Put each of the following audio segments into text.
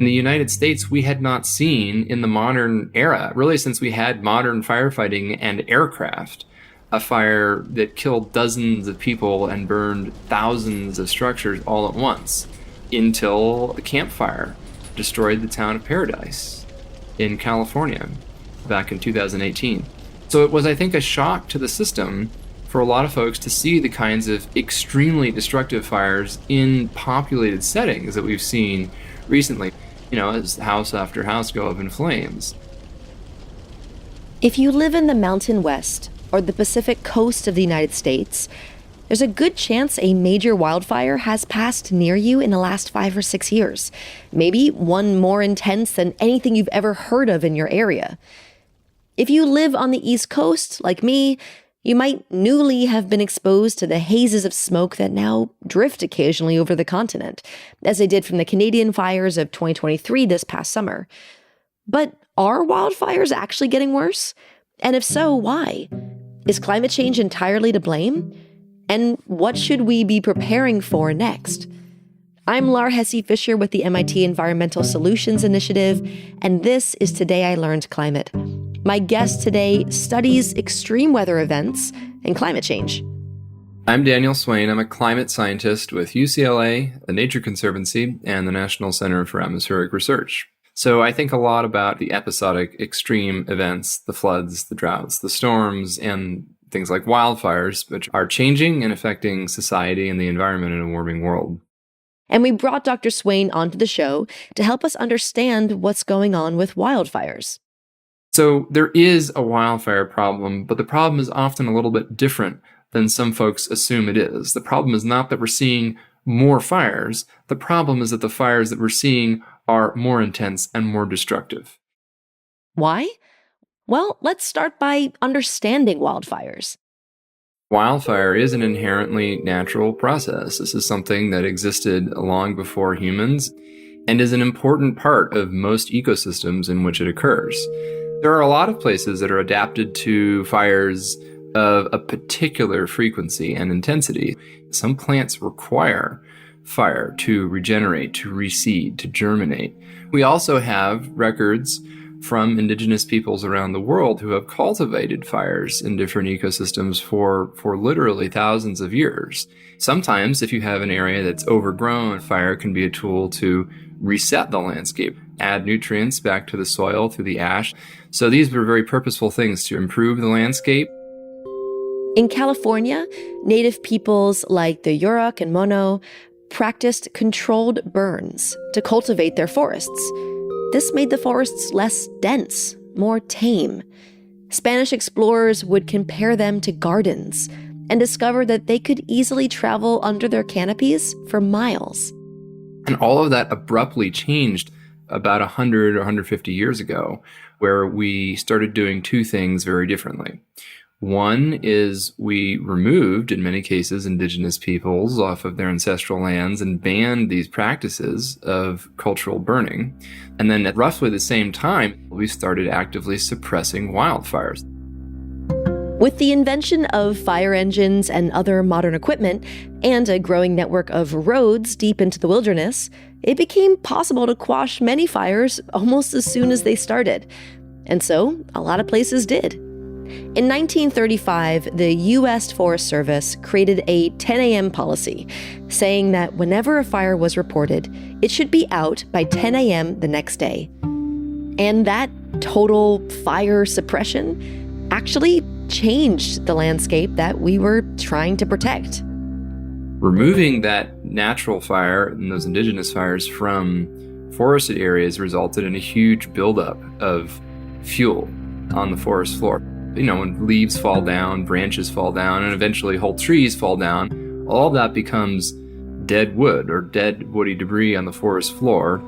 In the United States, we had not seen in the modern era, really since we had modern firefighting and aircraft, a fire that killed dozens of people and burned thousands of structures all at once, until the Camp Fire destroyed the town of Paradise in California back in 2018. So it was, I think, a shock to the system for a lot of folks to see the kinds of extremely destructive fires in populated settings that we've seen recently, as house after house go up in flames. If you live in the Mountain West or the Pacific coast of the United States, there's a good chance a major wildfire has passed near you in the last 5 or 6 years. Maybe one more intense than anything you've ever heard of in your area. If you live on the East Coast, like me, you might newly have been exposed to the hazes of smoke that now drift occasionally over the continent, as they did from the Canadian fires of 2023 this past summer. But are wildfires actually getting worse? And if so, why? Is climate change entirely to blame? And what should we be preparing for next? I'm Laur Hesse-Fischer with the MIT Environmental Solutions Initiative, and this is Today I Learned Climate. My guest today studies extreme weather events and climate change. I'm Daniel Swain. I'm a climate scientist with UCLA, the Nature Conservancy, and the National Center for Atmospheric Research. So I think a lot about the episodic extreme events, the floods, the droughts, the storms, and things like wildfires, which are changing and affecting society and the environment in a warming world. And we brought Dr. Swain onto the show to help us understand what's going on with wildfires. So there is a wildfire problem, but the problem is often a little bit different than some folks assume it is. The problem is not that we're seeing more fires. The problem is that the fires that we're seeing are more intense and more destructive. Why? Well, let's start by understanding wildfires. Wildfire is an inherently natural process. This is something that existed long before humans and is an important part of most ecosystems in which it occurs. There are a lot of places that are adapted to fires of a particular frequency and intensity. Some plants require fire to regenerate, to reseed, to germinate. We also have records from indigenous peoples around the world who have cultivated fires in different ecosystems for literally thousands of years. Sometimes, if you have an area that's overgrown, fire can be a tool to reset the landscape, add nutrients back to the soil through the ash. So these were very purposeful things to improve the landscape. In California, native peoples like the Yurok and Mono practiced controlled burns to cultivate their forests. This made the forests less dense, more tame. Spanish explorers would compare them to gardens and discover that they could easily travel under their canopies for miles. And all of that abruptly changed about 100 or 150 years ago, where we started doing two things very differently. One is we removed, in many cases, indigenous peoples off of their ancestral lands and banned these practices of cultural burning. And then at roughly the same time, we started actively suppressing wildfires. With the invention of fire engines and other modern equipment, and a growing network of roads deep into the wilderness, it became possible to quash many fires almost as soon as they started. And so, a lot of places did. In 1935, the U.S. Forest Service created a 10 a.m. policy, saying that whenever a fire was reported, it should be out by 10 a.m. the next day. And that total fire suppression actually changed the landscape that we were trying to protect. Removing that natural fire and those indigenous fires from forested areas resulted in a huge buildup of fuel on the forest floor. When leaves fall down, branches fall down, and eventually whole trees fall down, all of that becomes dead wood or dead woody debris on the forest floor.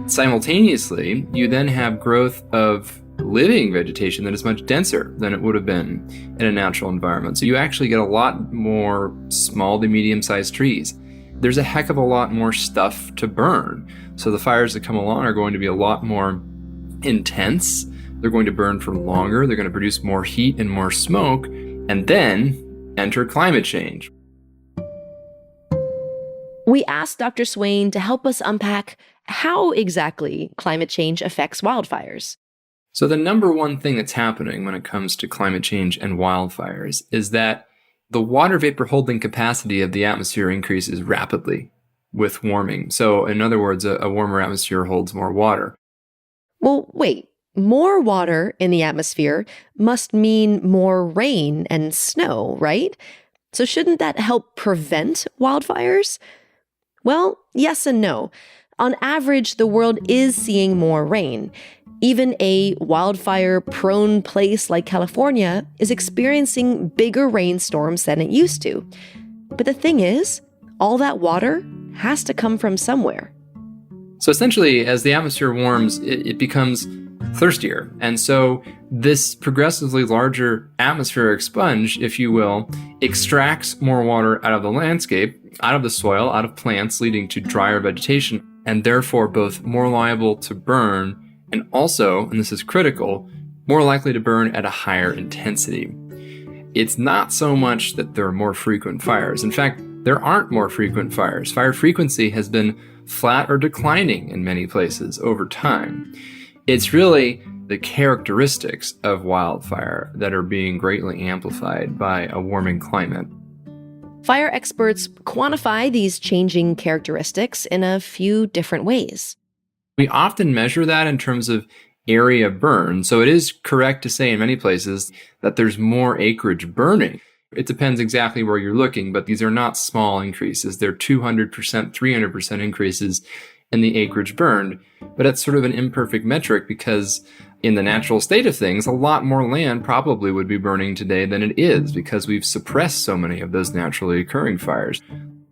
Simultaneously, you then have growth of living vegetation that is much denser than it would have been in a natural environment. So you actually get a lot more small to medium-sized trees. There's a heck of a lot more stuff to burn. So the fires that come along are going to be a lot more intense. They're going to burn for longer. They're going to produce more heat and more smoke. And then enter climate change. We asked Dr. Swain to help us unpack how exactly climate change affects wildfires. So the number one thing that's happening when it comes to climate change and wildfires is that the water vapor holding capacity of the atmosphere increases rapidly with warming. So in other words, a warmer atmosphere holds more water. Well, wait. More water in the atmosphere must mean more rain and snow, right? So shouldn't that help prevent wildfires? Well, yes and no. On average, the world is seeing more rain. Even a wildfire-prone place like California is experiencing bigger rainstorms than it used to. But the thing is, all that water has to come from somewhere. So essentially, as the atmosphere warms, it becomes thirstier. And so this progressively larger atmospheric sponge, if you will, extracts more water out of the landscape, out of the soil, out of plants, leading to drier vegetation, and therefore both more liable to burn and also, and this is critical, more likely to burn at a higher intensity. It's not so much that there are more frequent fires. In fact, there aren't more frequent fires. Fire frequency has been flat or declining in many places over time. It's really the characteristics of wildfire that are being greatly amplified by a warming climate. Fire experts quantify these changing characteristics in a few different ways. We often measure that in terms of area burned. So it is correct to say in many places that there's more acreage burning. It depends exactly where you're looking, but these are not small increases. They're 200%, 300% increases in the acreage burned. But it's sort of an imperfect metric because in the natural state of things, a lot more land probably would be burning today than it is because we've suppressed so many of those naturally occurring fires.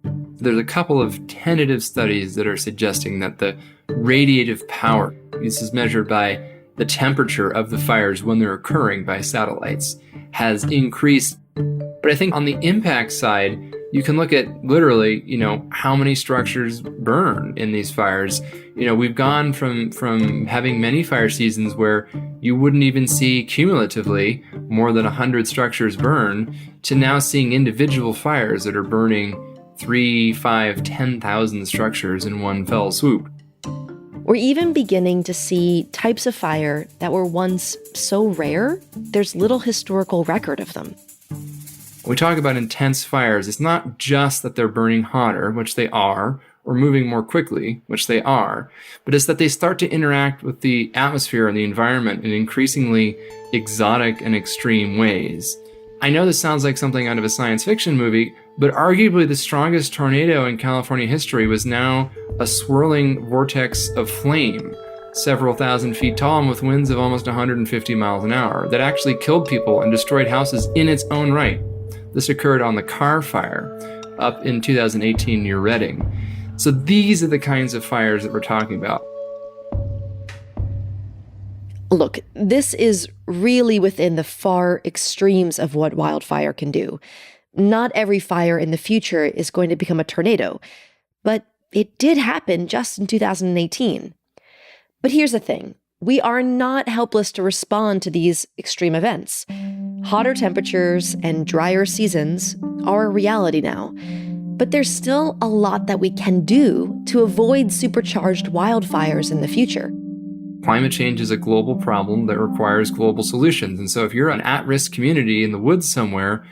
There's a couple of tentative studies that are suggesting that the radiative power, this is measured by the temperature of the fires when they're occurring by satellites, has increased. But I think on the impact side, you can look at literally, how many structures burn in these fires. We've gone from having many fire seasons where you wouldn't even see cumulatively more than 100 structures burn to now seeing individual fires that are burning 3, 5, 10,000 structures in one fell swoop. We're even beginning to see types of fire that were once so rare, there's little historical record of them. When we talk about intense fires, it's not just that they're burning hotter, which they are, or moving more quickly, which they are, but it's that they start to interact with the atmosphere and the environment in increasingly exotic and extreme ways. I know this sounds like something out of a science fiction movie, but arguably the strongest tornado in California history was now a swirling vortex of flame, several thousand feet tall and with winds of almost 150 miles an hour, that actually killed people and destroyed houses in its own right. This occurred on the Scharf fire up in 2018 near Redding. So these are the kinds of fires that we're talking about. Look, this is really within the far extremes of what wildfire can do. Not every fire in the future is going to become a tornado, but it did happen just in 2018. But here's the thing. We are not helpless to respond to these extreme events. Hotter temperatures and drier seasons are a reality now. But there's still a lot that we can do to avoid supercharged wildfires in the future. Climate change is a global problem that requires global solutions. And so if you're an at-risk community in the woods somewhere,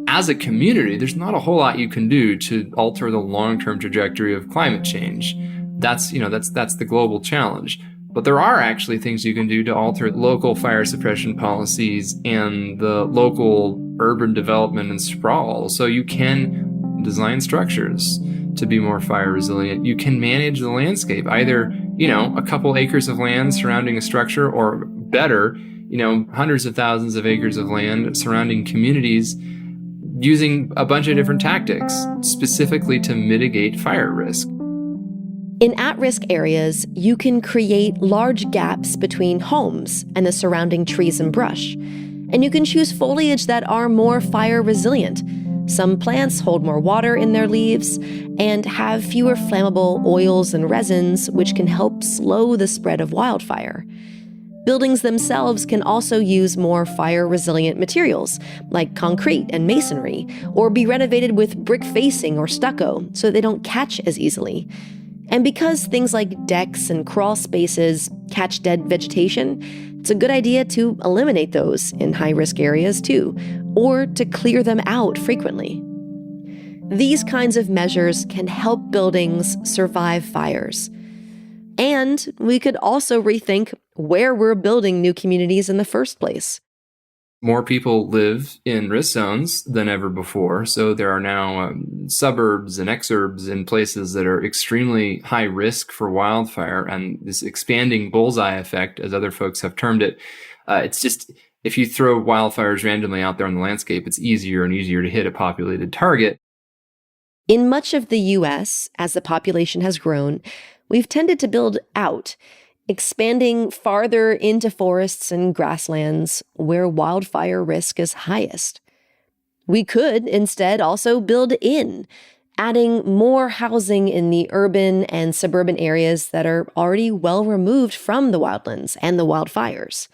as a community, there's not a whole lot you can do to alter the long-term trajectory of climate change. That's the global challenge. But there are actually things you can do to alter local fire suppression policies and the local urban development and sprawl. So you can design structures to be more fire resilient. You can manage the landscape, either, a couple acres of land surrounding a structure, or better, hundreds of thousands of acres of land surrounding communities, using a bunch of different tactics specifically to mitigate fire risk. In at-risk areas, you can create large gaps between homes and the surrounding trees and brush. And you can choose foliage that are more fire resilient. Some plants hold more water in their leaves and have fewer flammable oils and resins, which can help slow the spread of wildfire. Buildings themselves can also use more fire-resilient materials, like concrete and masonry, or be renovated with brick facing or stucco so they don't catch as easily. And because things like decks and crawl spaces catch dead vegetation, it's a good idea to eliminate those in high-risk areas too, or to clear them out frequently. These kinds of measures can help buildings survive fires. And we could also rethink where we're building new communities in the first place. More people live in risk zones than ever before, so there are now suburbs and exurbs in places that are extremely high risk for wildfire, and this expanding bullseye effect, as other folks have termed it, it's just, if you throw wildfires randomly out there on the landscape, it's easier and easier to hit a populated target. In much of the U.S., as the population has grown, we've tended to build out, expanding farther into forests and grasslands where wildfire risk is highest. We could instead also build in, adding more housing in the urban and suburban areas that are already well removed from the wildlands and the wildfires.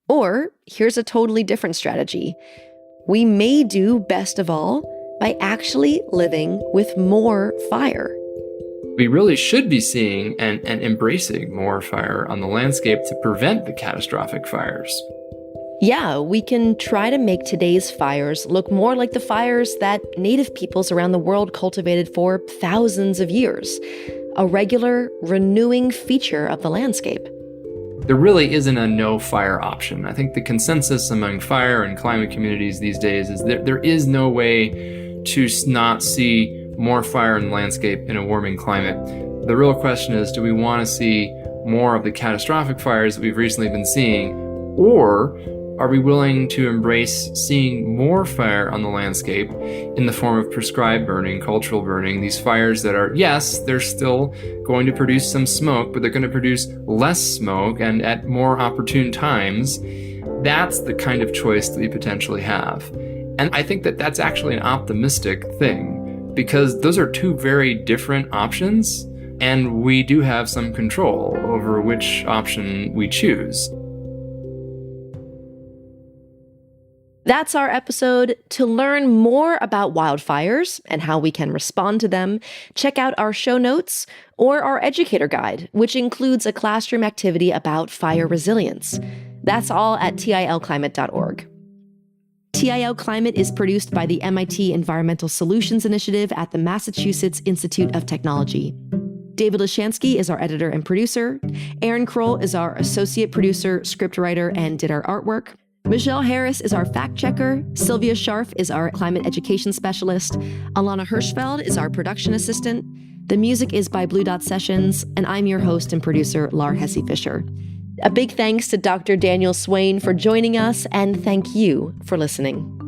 Or here's a totally different strategy. We may do best of all by actually living with more fire. We really should be seeing and embracing more fire on the landscape to prevent the catastrophic fires. Yeah, we can try to make today's fires look more like the fires that native peoples around the world cultivated for thousands of years, a regular, renewing feature of the landscape. There really isn't a no fire option. I think the consensus among fire and climate communities these days is that there is no way to not see more fire in the landscape in a warming climate. The real question is, do we want to see more of the catastrophic fires that we've recently been seeing, or are we willing to embrace seeing more fire on the landscape in the form of prescribed burning, cultural burning, these fires that are, yes, they're still going to produce some smoke, but they're going to produce less smoke and at more opportune times? That's the kind of choice that we potentially have. And I think that that's actually an optimistic thing, because those are two very different options, and we do have some control over which option we choose. That's our episode. To learn more about wildfires and how we can respond to them, check out our show notes or our educator guide, which includes a classroom activity about fire resilience. That's all at tilclimate.org. TIL Climate is produced by the MIT Environmental Solutions Initiative at the Massachusetts Institute of Technology. David Lishansky is our editor and producer. Aaron Krol is our associate producer, scriptwriter, and did our artwork. Michelle Harris is our fact checker. Sylvia Scharf is our climate education specialist. Ilana Hirschfeld is our production assistant. The music is by Blue Dot Sessions, and I'm your host and producer, Laur Hesse Fisher. A big thanks to Dr. Daniel Swain for joining us, and thank you for listening.